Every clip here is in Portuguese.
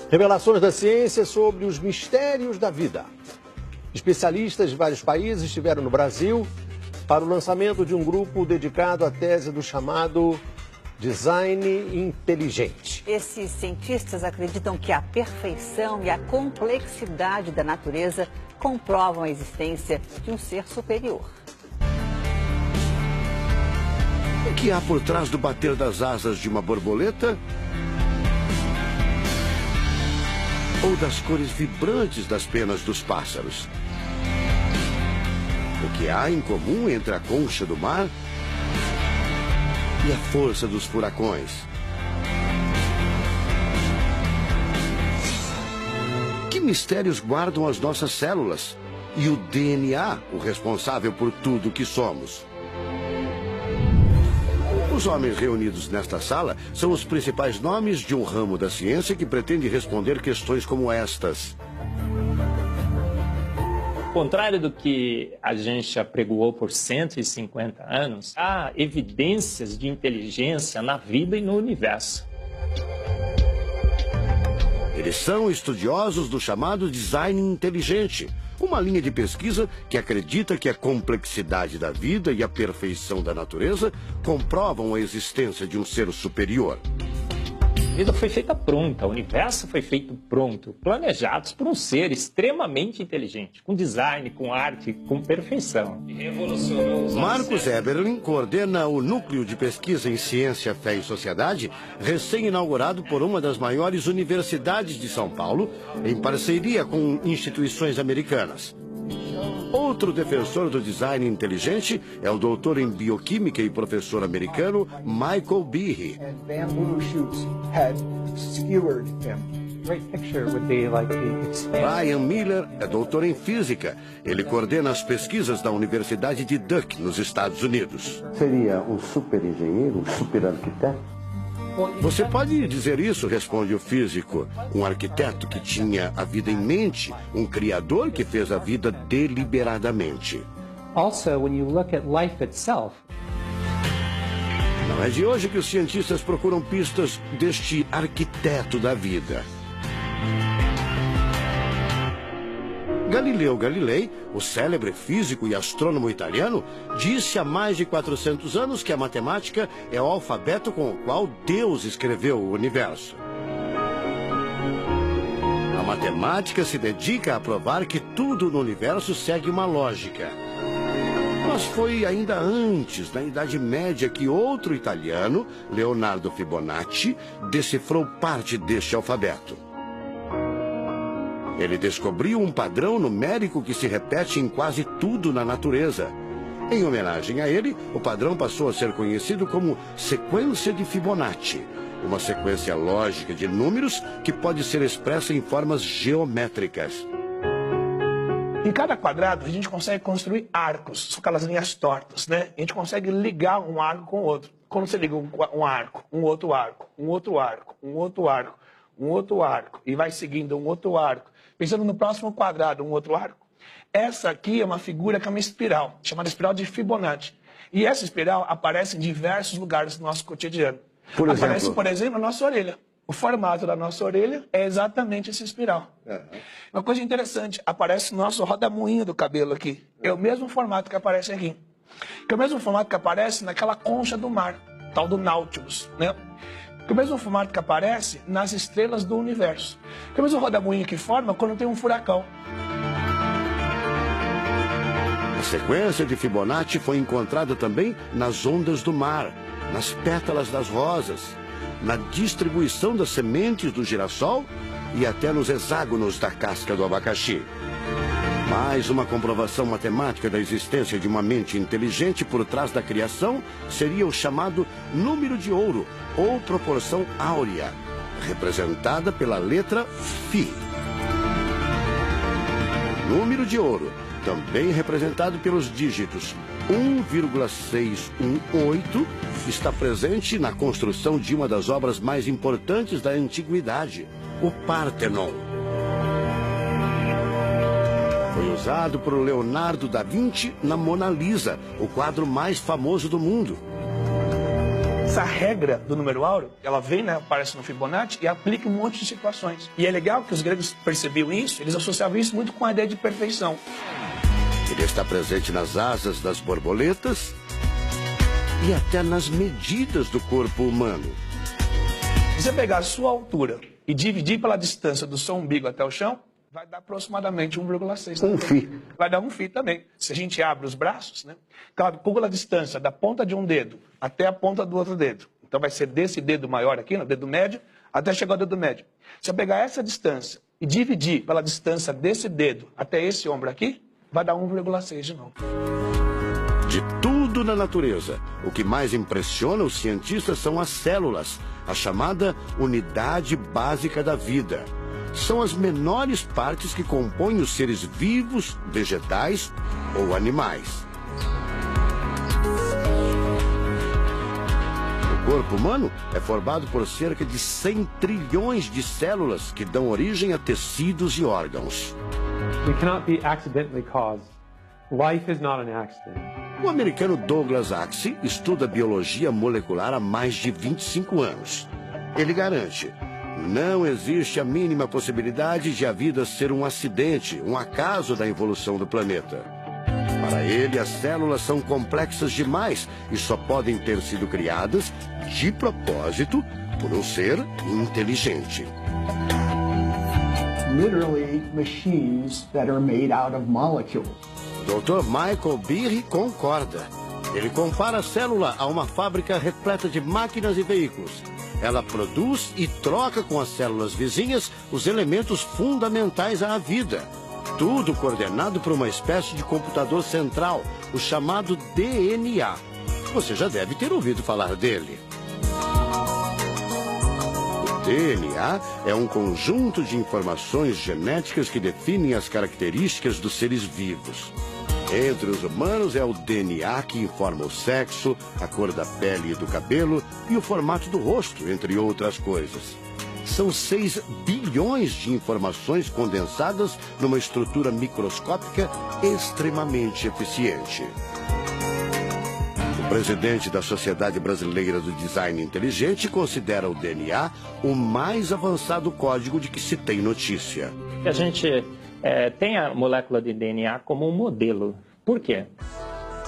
Revelações da ciência sobre os mistérios da vida. Especialistas de vários países estiveram no Brasil para o lançamento de um grupo dedicado à tese do chamado design inteligente. Esses cientistas acreditam que a perfeição e a complexidade da natureza comprovam a existência de um ser superior. O que há por trás do bater das asas de uma borboleta? Ou das cores vibrantes das penas dos pássaros? O que há em comum entre a concha do mar e a força dos furacões? Que mistérios guardam as nossas células e o DNA, o responsável por tudo que somos? Os homens reunidos nesta sala são os principais nomes de um ramo da ciência que pretende responder questões como estas. Ao contrário do que a gente apregoou por 150 anos, há evidências de inteligência na vida e no universo. Eles são estudiosos do chamado design inteligente, uma linha de pesquisa que acredita que a complexidade da vida e a perfeição da natureza comprovam a existência de um ser superior. A vida foi feita pronta, o universo foi feito pronto, planejados por um ser extremamente inteligente, com design, com arte, com perfeição. Marcos Eberlin coordena o Núcleo de Pesquisa em Ciência, Fé e Sociedade, recém-inaugurado por uma das maiores universidades de São Paulo, em parceria com instituições americanas. Outro defensor do design inteligente é o doutor em bioquímica e professor americano Michael Behe. Brian Miller é doutor em física. Ele coordena as pesquisas da Universidade de Duke, nos Estados Unidos. Seria um super engenheiro, um super arquiteto? Você pode dizer isso, responde o físico. Um arquiteto que tinha a vida em mente, um criador que fez a vida deliberadamente. Also, when you look at life itself, não é de hoje que os cientistas procuram pistas deste arquiteto da vida. Galileu Galilei, o célebre físico e astrônomo italiano, disse há mais de 400 anos que a matemática é o alfabeto com o qual Deus escreveu o universo. A matemática se dedica a provar que tudo no universo segue uma lógica. Mas foi ainda antes, na Idade Média, que outro italiano, Leonardo Fibonacci, decifrou parte deste alfabeto. Ele descobriu um padrão numérico que se repete em quase tudo na natureza. Em homenagem a ele, o padrão passou a ser conhecido como sequência de Fibonacci, uma sequência lógica de números que pode ser expressa em formas geométricas. Em cada quadrado, a gente consegue construir arcos, são aquelas linhas tortas, né? A gente consegue ligar um arco com o outro. Quando você liga um arco, um outro arco, um outro arco, um outro arco, um outro arco, e vai seguindo um outro arco, pensando no próximo quadrado, um outro arco. Essa aqui é uma figura que é uma espiral, chamada espiral de Fibonacci. E essa espiral aparece em diversos lugares do nosso cotidiano. Aparece, por exemplo, na nossa orelha. O formato da nossa orelha é exatamente essa espiral. Uma coisa interessante, aparece no nosso rodamuinho do cabelo aqui. É o mesmo formato que aparece aqui. Que é o mesmo formato que aparece naquela concha do mar, tal do Nautilus, né? Que é o mesmo formato que aparece nas estrelas do universo. Que é o mesmo rodamuinho que forma quando tem um furacão. A sequência de Fibonacci foi encontrada também nas ondas do mar, nas pétalas das rosas, na distribuição das sementes do girassol e até nos hexágonos da casca do abacaxi. Mais uma comprovação matemática da existência de uma mente inteligente por trás da criação seria o chamado número de ouro, ou proporção áurea, representada pela letra Φ. Número de ouro, também representado pelos dígitos 1,618, está presente na construção de uma das obras mais importantes da antiguidade, o Partenon. Foi usado por Leonardo da Vinci na Mona Lisa, o quadro mais famoso do mundo. essa regra do número áureo, ela vem, né, aparece no Fibonacci e aplica em um monte de situações. E é legal que os gregos percebiam isso, eles associavam isso muito com a ideia de perfeição. Ele está presente nas asas das borboletas e até nas medidas do corpo humano. Se você pegar a sua altura e dividir pela distância do seu umbigo até o chão, vai dar aproximadamente 1,6. Um φ. Vai dar um φ também. Se a gente abre os braços, né, calcula a distância da ponta de um dedo até a ponta do outro dedo. Então vai ser desse dedo maior aqui, no dedo médio, até chegar ao dedo médio. Se eu pegar essa distância e dividir pela distância desse dedo até esse ombro aqui, vai dar 1,6 de novo. De tudo na natureza, o que mais impressiona os cientistas são as células, a chamada unidade básica da vida. São as menores partes que compõem os seres vivos, vegetais ou animais. O corpo humano é formado por cerca de 100 trilhões de células que dão origem a tecidos e órgãos. We cannot be accidentally caused. Life is not an accident. O americano Douglas Axie estuda biologia molecular há mais de 25 anos. Ele garante: não existe a mínima possibilidade de a vida ser um acidente, um acaso da evolução do planeta. Para ele, as células são complexas demais e só podem ter sido criadas de propósito por um ser inteligente. Literally machines that are made out of molecules. Dr. Michael Behe concorda. Ele compara a célula a uma fábrica repleta de máquinas e veículos. Ela produz e troca com as células vizinhas os elementos fundamentais à vida. Tudo coordenado por uma espécie de computador central, o chamado DNA. Você já deve ter ouvido falar dele. O DNA é um conjunto de informações genéticas que definem as características dos seres vivos. Entre os humanos é o DNA que informa o sexo, a cor da pele e do cabelo e o formato do rosto, entre outras coisas. São 6 bilhões de informações condensadas numa estrutura microscópica extremamente eficiente. O presidente da Sociedade Brasileira do Design Inteligente considera o DNA o mais avançado código de que se tem notícia. A gente tem a molécula de DNA como um modelo. Por quê?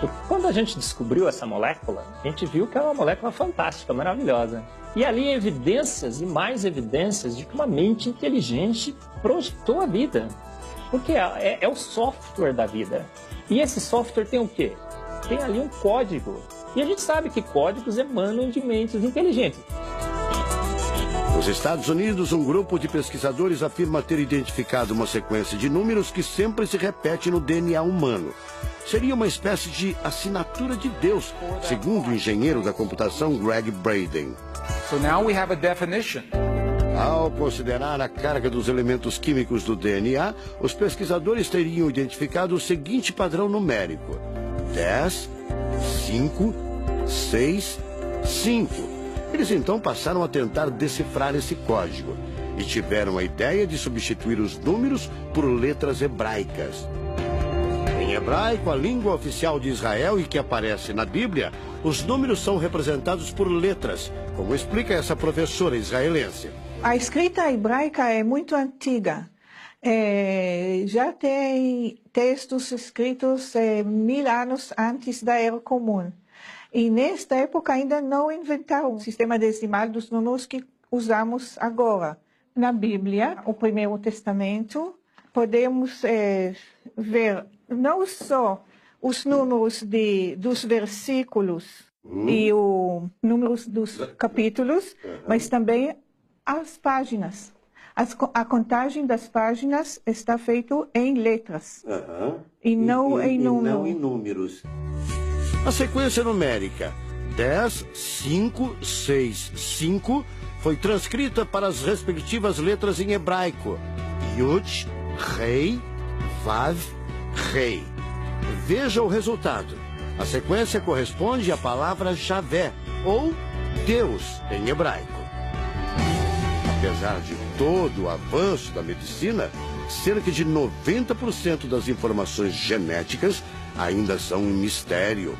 Porque quando a gente descobriu essa molécula, a gente viu que é uma molécula fantástica, maravilhosa. E ali evidências e mais evidências de que uma mente inteligente projetou a vida. Porque é o software da vida. E esse software tem o quê? Tem ali um código. E a gente sabe que códigos emanam de mentes inteligentes. Nos Estados Unidos, um grupo de pesquisadores afirma ter identificado uma sequência de números que sempre se repete no DNA humano. Seria uma espécie de assinatura de Deus, segundo o engenheiro da computação Greg Braden. So now we have a definition. Ao considerar a carga dos elementos químicos do DNA, os pesquisadores teriam identificado o seguinte padrão numérico: 10, 5, 6, 5. Eles então passaram a tentar decifrar esse código e tiveram a ideia de substituir os números por letras hebraicas. Em hebraico, a língua oficial de Israel e que aparece na Bíblia, os números são representados por letras, como explica essa professora israelense. A escrita hebraica é muito antiga. Já tem textos escritos 1000 anos antes da Era Comum. E nesta época ainda não inventaram o sistema decimal dos números que usamos agora. Na Bíblia, o Primeiro Testamento, podemos ver não só os números dos versículos e os números dos capítulos, mas também as páginas. A contagem das páginas está feita em letras e não em números. A sequência numérica 10, 5, 6, 5 foi transcrita para as respectivas letras em hebraico: Yud, Rei, Vav, Rei. Veja o resultado. A sequência corresponde à palavra Javé, ou Deus, em hebraico. Apesar de todo o avanço da medicina, cerca de 90% das informações genéticas ainda são um mistério.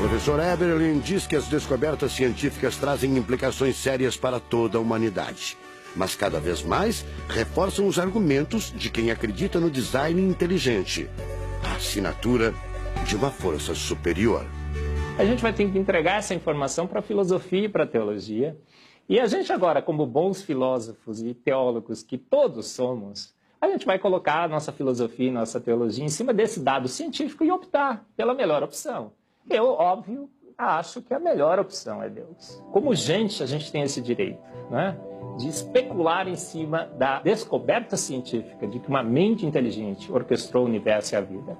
professor Eberlin diz que as descobertas científicas trazem implicações sérias para toda a humanidade, mas cada vez mais reforçam os argumentos de quem acredita no design inteligente, a assinatura de uma força superior. A gente vai ter que entregar essa informação para a filosofia e para a teologia. E a gente agora, como bons filósofos e teólogos que todos somos, a gente vai colocar a nossa filosofia e nossa teologia em cima desse dado científico e optar pela melhor opção. Eu, óbvio, acho que a melhor opção é Deus. Como gente, a gente tem esse direito, né, de especular em cima da descoberta científica de que uma mente inteligente orquestrou o universo e a vida.